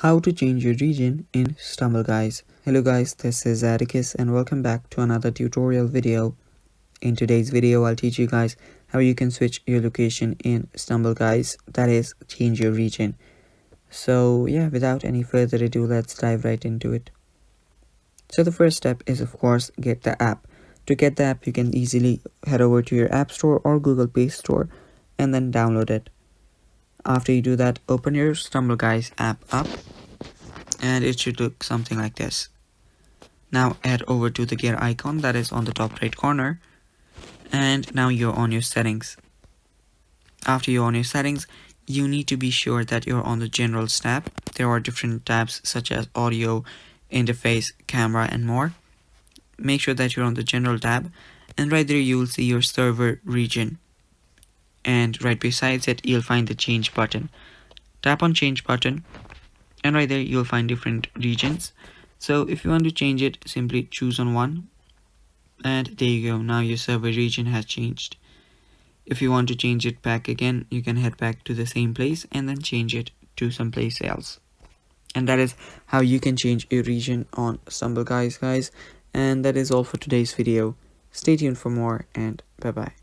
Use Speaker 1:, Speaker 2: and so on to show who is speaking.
Speaker 1: How to change your region in Stumble Guys. Hello guys, this is Atticus and welcome back to another tutorial video. In today's video, I'll teach you guys how you can switch your location in Stumble Guys, that is, change your region. So yeah, without any further ado, let's dive right into it. So the first step is of course get the app. To get the app, you can easily head over to your App Store or Google Play Store and then download it. After you do that, open your Stumble Guys app up and it should look something like this. Now head over to the gear icon that is on the top right corner, and now you're on your settings. After you're on your settings, you need to be sure that you're on the Generals tab. There are different tabs such as audio, interface, camera and more. Make sure that you're on the General tab, and right there you will see your server region, and right besides it you'll find the change button. Tap on change button and right there you'll find different regions. So if you want to change it, simply choose on one, and there you go, now your server region has changed. If you want to change it back again, you can head back to the same place and then change it to someplace else. And that is how you can change your region on Stumble Guys, and that is all for today's video. Stay tuned for more, and bye bye.